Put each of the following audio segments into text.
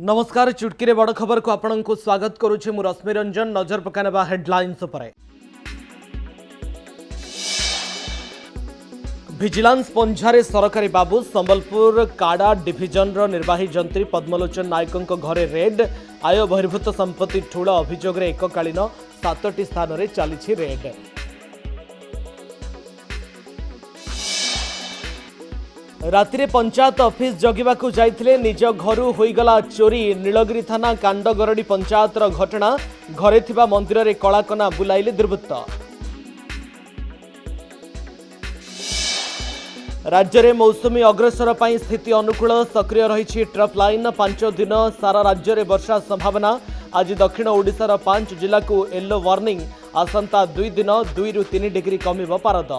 नमस्कार चुटकी बड़ खबर को आपण को स्वागत करुचे मु रश्मि रंजन। नजर पकाने हेडलाइंस पर विजिलेंस पंझारे सरकारी बाबू संबलपुर काड़ा डिविजन निर्वाही जंत्री पद्मलोचन नायकों घरे रेड। आय बहिर्भूत संपत्ति ठूल अभियोग एककालीन 7टी स्थान में चली रेड। रातिरे पंचायत ऑफिस जगिबाकू जाइथिले निज घरू होईगला चोरी। नीलगिरी थाना कांडगरडी पंचायतर घटना। घरे थिबा मंदिर रे कलाकना बुलाइले दुर्वृत्त। राज्य में मौसुमी अग्रसर पर स्थिति अनुकूल सक्रिय रही ट्रफ लाइन। 5 दिन सारा राज्य में वर्षा संभावना। आज दक्षिण ओडिशार 5 जिला को येलो वार्निंग। आसंता 2 दिन 2 ରୁ 3 डिग्री कमिब पारद।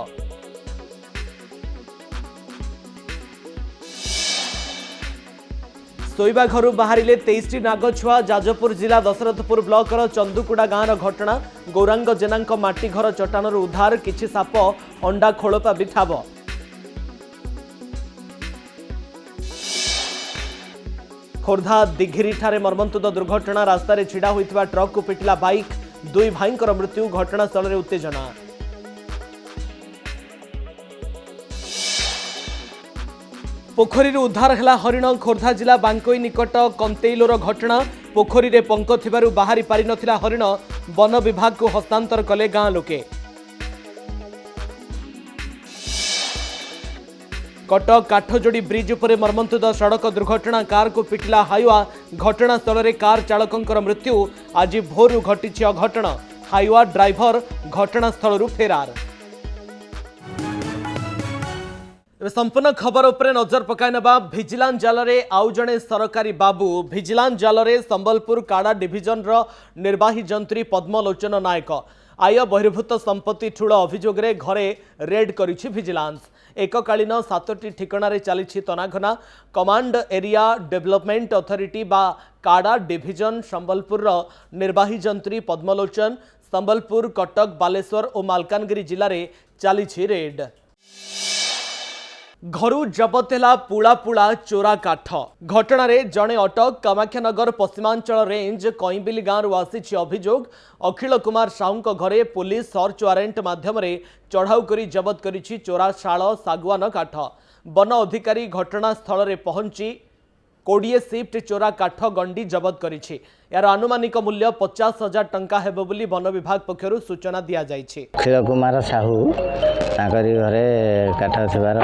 शोइबा घर बाहर 23टी नागछुआ। जाजपुर जिला दशरथपुर ब्लॉकर चंदुकुड़ा गाँव घटना। गौरांग जेना माटी घर चट्टान उद्धार। किछि साप अंडा खोलपा भी ठाब। खोर्धा दिघिरी ठारे मर्मन्तुद दुर्घटना। रास्तार छिड़ा होइथिबा ट्रक को पिटिला बाइक। 2 भाईंकर मृत्यु। घटनास्थल में उत्तेजना। पोखरी उद्धार है हरिण। खोर्धा जिला बांकोई निकट कंतेइलोर घटना। पोखरी रे पंख थिबारु बाहरी पारि नथिला हरिण। वन विभाग को हस्तांतर कले गाँ लोके। कटक काठजोड़ी ब्रिज उपर मर्मन्तुद सड़क दुर्घटना। कार को पिटिला हाइवा। घटनास्थल में कार चालकंकर मृत्यु। आज भोरु घटी अघटन। हाइवा ड्राइवर घटनास्थल फेरार। संपूर्ण खबर उपरे नजर पकाइनबा। विजिलेंस जाल रे आउ जणे सरकारी बाबू। विजिलेंस जाल रे संबलपुर काड़ा डिविजन निर्वाही जंत्री पद्मलोचन नायक। आय बहिर्भूत संपत्ति ठूल अभियोग घरे रेड करिछि विजिलेंस। एककालीन 7टी ठिकाना चली तनाघना। कमांड एरिया डेवलपमेंट अथॉरिटी बा काड़ा डिविजन संबलपुर निर्वाही जंत्री पद्मलोचन संबलपुर कटक बालेश्वर और मालकानगिरी जिले में चली रेड। घरू जबत है पुला पुला चोरा काठ। घटना जड़े अटक। कामाख्यानगर पश्चिमांचल रेंज कईबिली गाँव आसी अभियोग। अखिल कुमार साहू घरे पुलिस सर्च वारेंट माध्यम चढ़ाऊ कर जबत करिछि चोरा शाल सागुआन काठ। वन अधिकारी घटनास्थल में पहुंची 20 शिफ्ट चोरा काठ गंडी जबत करिछि। यार आनुमानिक मूल्य 50,000 टंका हेबो बोली वन विभाग पक्षरु सूचना दिया जाइछि। अखिल कुमार साहू ताकरी घरे काठ थिबार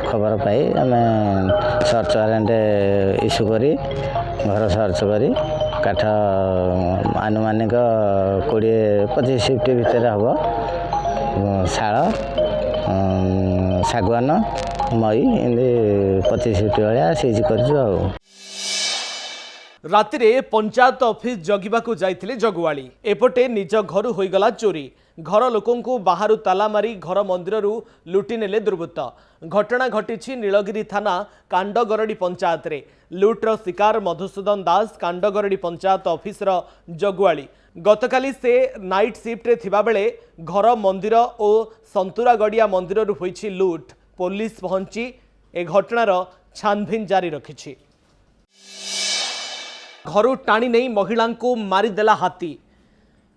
खबर पाई आमे सर्च वारेंट इश्यू करी घर सर्च करी काठ आनुमानिक 20-25 शिफ्ट भितर हबो शाल सागवान मई इन्दे 25 शिफ्ट वाला सीज करजो। रातिरे पंचायत ऑफिस जगिबाकू जाइथिले जगुआली। एपटे निज घर होईगला चोरी। घर लोकंकु बाहरु ताला मारी घर मंदिररू लुटी नेले दुर्वृत्त। घटना घटिछि नीलगिरी थाना कांडगरडी पंचायत रे। लुट्र शिकार मधुसूदन दास कांडगरडी पंचायत ऑफिसर जगुआली। गतकाली से नाइट शिफ्ट रे थिबा बेले घर मंदिर और संतुरा गड़िया मंदिररू होईछि लुट। पुलिस पहुंची ए घटनार छानभिन जारी रखिछि। घर टाणी नहीं महिला को मारिदेला हाथी।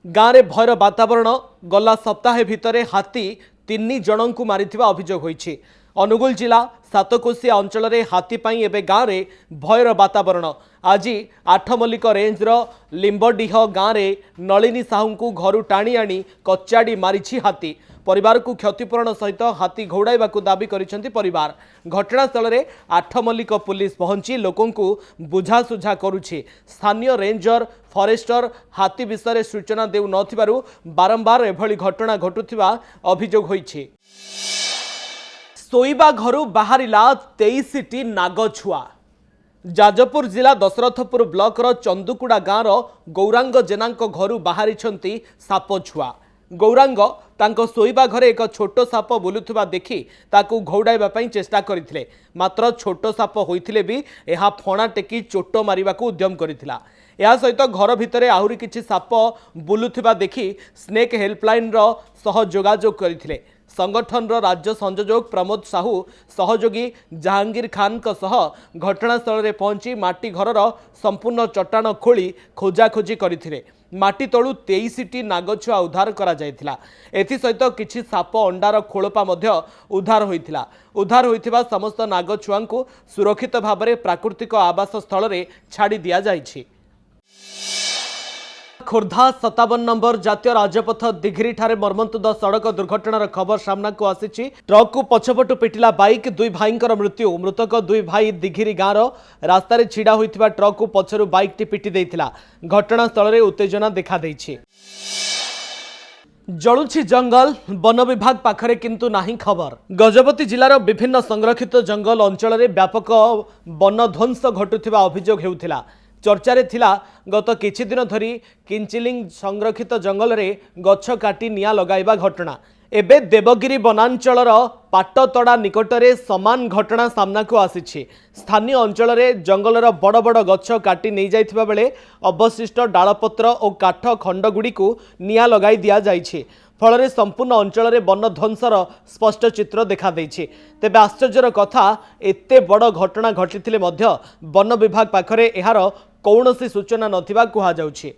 गाँव में भयर वातावरण। गला सप्ताह भितर हाथी 3 जन को मारिथिबा अभियोग होईछि। अनुगुल जिला सातकोशिया अंचल में हाथी पाई एबे गाँव में भयर वातावरण। आज आठमल्लिक रेंजर लिंबडीह गाँव में नलिनी साहू को घर टाणी आनी कचाड़ी मारिछि हाथी। परिवार को क्षतिपूरण सहित हाथी घौड़ाइबा दाबी करिसेंति परिवार। घटनास्थल में आठमल्लिक पुलिस पहुंची लोकों को बुझासुझा करुछि। स्थानीय रेंजर फॉरेस्टर हाथी विषय सूचना देउ नथिबारु बारंबार एभली घटना घटुथिबा अभियोग होईछि। शोइबा घरू बाहरिला 23टी नागछुआ। जाजपुर जिला दशरथपुर ब्लॉकर चंदुकुड़ा गाँव गौरांग जेना घरू बाहरी साप छुआ। गौरांग तांको शोइबा घरे एक छोट साप बुलुथुबा देखि ताकू घौड़ाइबा पई चेष्टा करिथिले। मात्र छोट साप होइथिले भी एहा फणा टेकी चोट मारिबाकू उद्यम करिथिला। या सहित घर भितरे आहुरी किछि साप बुलुथुबा देखि स्नेक हेल्पलाइन रो सह जोगाजोग करिथिले। संगठन राज्य संयोजक प्रमोद साहू सहयोगी जहांगीर खान घटनास्थल में पहुंची माटी घरर संपूर्ण चट्टाण खोली खोजाखोजी करथिले। माटी तलू 23टी नागछुआ उद्धार करा जायथिला। एथि सहित किछि साप अंडार खोलपा मध्य उद्धार होइथिला। उद्धार होइथिबा समस्त नागछुआंकु सुरक्षित भाव में प्राकृतिक आवास स्थल में छाड़ी दिया जाइछि। खोर्धा 57 नंबर जातीय राजपथ दिघिरी ठारे मर्मन्तुद सड़क दुर्घटनार खबर सामना को आसीछि। ट्रक को पछपटु पिटिला बाइक, दुई भाईंकर मृत्यु। मृतक दुई भाई दिघिरी गाँवर रास्तार छिड़ा होइथिबा ट्रक को पछरु बाइकटी पिटी देइथिला। घटनास्थल में उत्तेजना देखा देइछि। जलुछि जंगल, वन विभाग पाखरे किंतु नाही खबर। गजपति जिलार विभिन्न संरक्षित जंगल अंचल में व्यापक वन ध्वंस घटुथिबा अभियोग हेउथिला। चर्चारे थिला गत किछि दिन धरी किंचिलिंग संरक्षित जंगल में गछ काटी निया लगाइबा घटना। एबे देवगिरी वनांचलर पाटतड़ा निकटरे समान घटना सामना को आसीछि। स्थानीय अंचल में जंगलर बड़ बड़ गछ काटी नहीं जाइथिबा बेले अवशिष्ट डालपत्र और काठ खंडगुड़ी को निया लगाई दिया जाइछि। फल संपूर्ण अंचल में वन ध्वंसर स्पष्ट चित्र देखा देइछि। तेबे आश्चर्यर कथा, एते बड़ घटना घटिथिले मध्य वन विभाग पाखरे एहार कौनसी सूचना नथिबा कुहा जाउछि।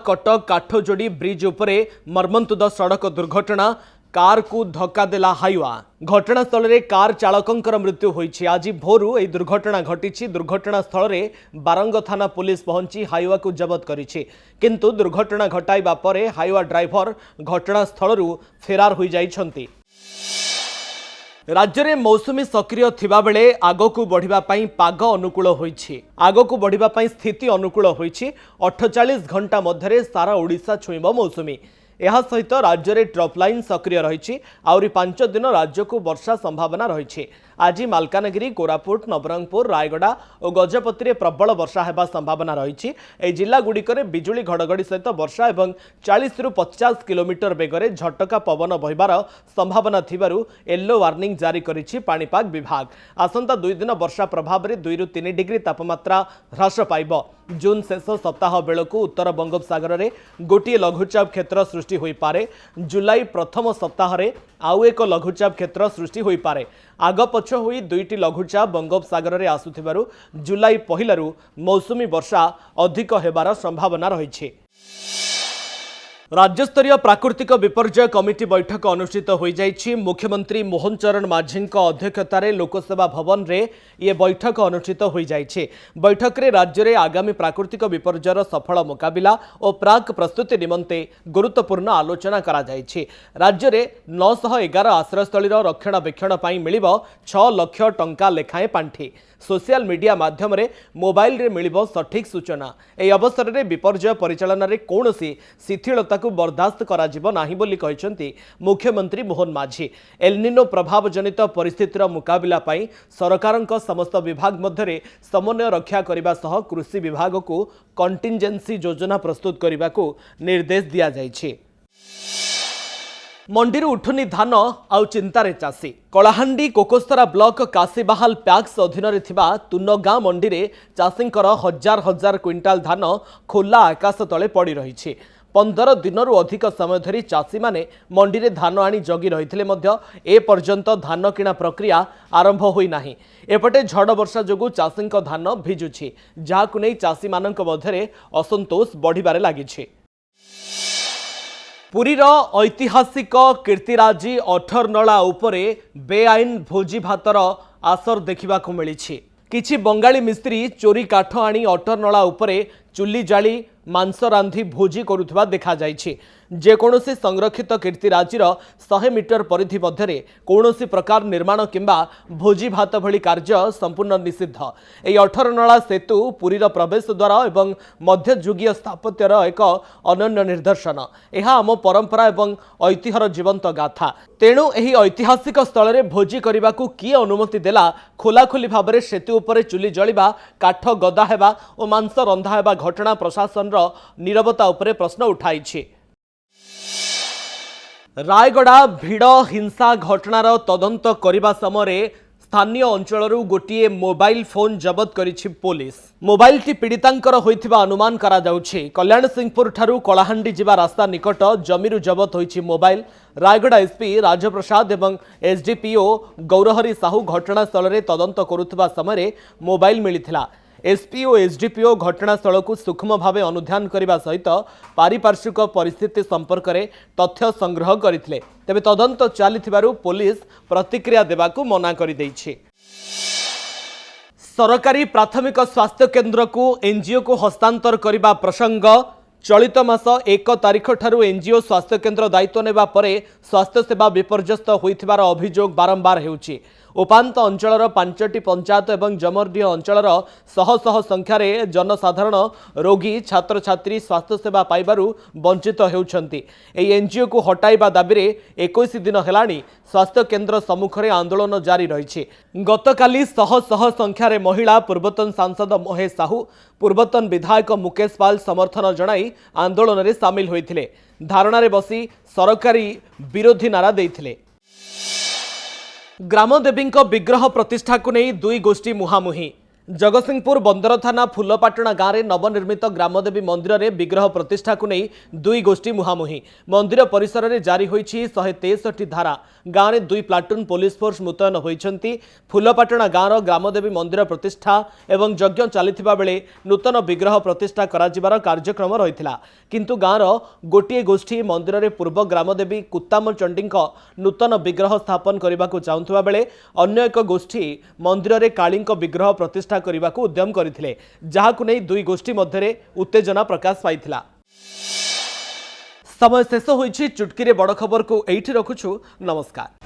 कटक काठजोड़ी ब्रिज उपरे मर्मन्तुद सड़क दुर्घटना, कार को धक्का देला हाइवा। घटनास्थल में कार चालकंकर मृत्यु होइछि। आज भोरु एही दुर्घटना घटिछि। दुर्घटना स्थल में बारंग थाना पुलिस पहुंची हाइवा को जबत करिछि। किंतु दुर्घटना घटाइबा परे हाइवा ड्राइवर घटनास्थल फेरार होई जाइछन्ति। राज्य में मौसुमी सक्रिय थिबा बेले आगकू बढ़िबा पई पाग अनुकूल होइछि। आगकू बढ़िबा पई स्थिति अनुकूल होइछि। 48 घंटा मध्यरे सारा ओडिशा छुईब मौसुमी। यह सहित राज्य में ट्रफ लाइन सक्रिय रही। आउरी 5 दिन राज्य को वर्षा संभावना रही। आज मालकानगिरी, कोरापुट, नवरंगपुर, रायगड़ा और गजपति में प्रबल वर्षा होगा संभावना रही। ए जिला गुड़िक बिजुली घड़घड़ी सहित वर्षा और 40 ରୁ 50 किलोमीटर बेगरे झटका पवन बहिबार संभावना थिबारु येलो वार्निंग जारी करिछि पाणीपाग विभाग। आसंता 2 दिन वर्षा प्रभाव में 2 ରୁ 3 डिग्री तापमात्रा ह्रास पाइब। जून शेष सप्ताह बेलू उत्तर बंगोपसागर में गोटे लघुचाप क्षेत्र सृष्टि हो पारे। जुलाई प्रथम सप्ताह में आउ एक लघुचाप क्षेत्र सृष्टि हो पारे। आग पछ होई 2टी लघुचाप बंगोपसागर में आसुथिबारु जुलाई पहिलारु मौसुमी वर्षा अधिक हेबार संभावना रही। राज्यस्तरीय प्राकृतिक विपर्यय कमिटी बैठक अनुष्ठित हो जाइछि। मुख्यमंत्री मोहन चरण माझी अध्यक्षतार लोकसेवा भवन रे ये बैठक अनुष्ठित हो जाइछि। बैठक रे राज्य में आगामी प्राकृतिक विपर्ययर सफल मुकाबिला और प्राक प्रस्तुति निमंते गुरुत्वपूर्ण आलोचना करा जाइछि। राज्य में 911 आश्रयस्थल रक्षणाबेक्षण पई मिलिबो 6 लाख टंका लेखाएं पांठी। सोशल मीडिया माध्यम रे मोबाइल रे मिलिबो सठिक सूचना। एही अवसर रे विपर्यय परिचालन रे कोनोसी शिथिलता को बर्दाश्त करा जिवो नाही बोली कहिसंती मुख्यमंत्री मोहन माझी। एलनिनो प्रभाव जनित परिस्थितिर मुकाबिला पई सरकारक समस्त विभाग मध्यरे समन्वय रक्षा करिबा सह कृषि विभाग को कंटिजेंसी योजना प्रस्तुत करिबा को निर्देश दिया जाइछि। मंडी उठुनी धान आउ चिंतारे चाषी। कलाहांडी कोकोस्तरा ब्लॉक काशीबाहाल पैक्स अधीन तुनगाँ मंडी में चाषींकर हजार हजार क्विंटाल धान खोला आकाश तले पड़ी रही। 15 दिनरू अधिक समय धरी चाषी माने मंडी में धान आनी जगी रही ए पर्यंत धान किणा प्रक्रिया आरंभ होई नाही। एपटे झड़ वर्षा जोगु चाषी धान भिजुछि, जहाकु नै चाषी मानक मध्यरे असंतोष बढ़िबारे लागिछि। पुरीर ऐतिहासिक कीर्तिराजी अठरनला उपरे बेआईन भोजी भातर आसर देखा मिली। किछि बंगाली मिस्त्री चोरी काठ आनी अठरनला उपरे चुली जाली मांस रांधि भोजी करुवा देखा जाइछि। जेकोसी संरक्षित कीर्तिराजीर 100 मीटर परिधि मध्य कौनसी प्रकार निर्माण किंबा भोजी भात भली कार्य संपूर्ण निषिद्ध। यह 18 नला सेतु पुरीर प्रवेश द्वार एवं मध्ययुगीय स्थापत्यर एक अनन्य निदर्शन। यह आम परंपरा एवं ऐतिह्यर जीवंत गाथा। तेणु यही ऐतिहासिक स्थल में भोजी करने को किए अनुमति देला? खोलाखोली भाव में सेतु उपरे चुली जलिबा, काठ गदा हेबा और मांस रंधा हेबा घटना प्रशासन नीरवता उपरे प्रश्न उठाइछि। रायगड़ा भिड़ हिंसा घटनार तदंत करने समय स्थानीय अंचलरू गोटे मोबाइल फोन जबत करिछि पुलिस। मोबाइल टी पीड़ितांकर होइथिबा अनुमान करा जाउछि। कल्याण सिंहपुर ठारू कलाहांडी जिबा रास्ता निकट जमीरु जबत होइछि मोबाइल। रायगढ़ एसपी राजप्रसाद एवं एसडीपीओ गौरहरी साहू घटनास्थल में तदंत करुवा समय मोबाइल मिलिथिला। एसपी और एसडीपीओ घटनास्थल को सूक्ष्म भाव अनुध्यान करने सहित पारिपार्श्विक परिस्थिति संपर्क में तथ्य संग्रह करथिले। तेबे तदंत चलिथिबारु पुलिस प्रतिक्रिया देबाकू मना करि दैछि। सरकारी प्राथमिक स्वास्थ्य केन्द्र को एनजीओ को हस्तांतर करने प्रसंग चलित मास 1 तारिख ठारू एनजीओ स्वास्थ्य केन्द्र दायित्व नेबा परे स्वास्थ्य सेवा विपर्यस्त होइथिबार अभियोग बारंबार हेउछि। उपांत अंचलर 5टी पंचायत एवं जमरडीह अंचलर शह शह संख्यार जनसाधारण रोगी छात्र छात्री स्वास्थ्य सेवा पाइबारु वंचित हेउछंती। एई एनजीओ को हटाइबा दाबी रे 21 दिन हेलाणी स्वास्थ्य केन्द्र सम्मुख में आंदोलन जारी रही। गतकाली शह शह संख्यार महिला पूर्वतन सांसद महेश साहू पूर्वतन विधायक मुकेश पाल समर्थन जणाई आंदोलन में सामिल होइथिले। धारणारे बसी सरकारी विरोधी नारा देइथिले। ग्रामदेवी विग्रह प्रतिष्ठा को नहीं दुई गोष्ठी मुहांमुही। जगतसिंहपुर बंदर थाना फुलपाटଣା गाँव में नवनिर्मित ग्रामदेवी मंदिर में विग्रह प्रतिष्ठा को नहीं दुई गोष्ठी मुहांमुही। मंदिर परिसर में जारी होईछि 163 धारा। गाँव में 2 प्लाटून पुलिस फोर्स मुतयन होइछंती। फुलपाटଣା गाँव ग्रामदेवी मंदिर प्रतिष्ठा एवं यज्ञ चलिथिबा बेले नूतन विग्रह प्रतिष्ठा कराजिबार कार्यक्रम रहिथिला। किंतु गाँव गोटे गोष्ठी मंदिर में पूर्व ग्रामदेवी कुत्ताम चंडी नूतन विग्रह स्थापन करने को चाहूथिबा बेले अन्य एक गोष्ठी मंदिर में काली विग्रह प्रतिष्ठा करने को उद्यम करथिले, जहाकु नै दुई गोष्ठी मध्यरे उत्तेजना प्रकाश पाइथिला। समय शेष होईछि। चुटकी रे बड़ खबर को एठी रखुछु। नमस्कार।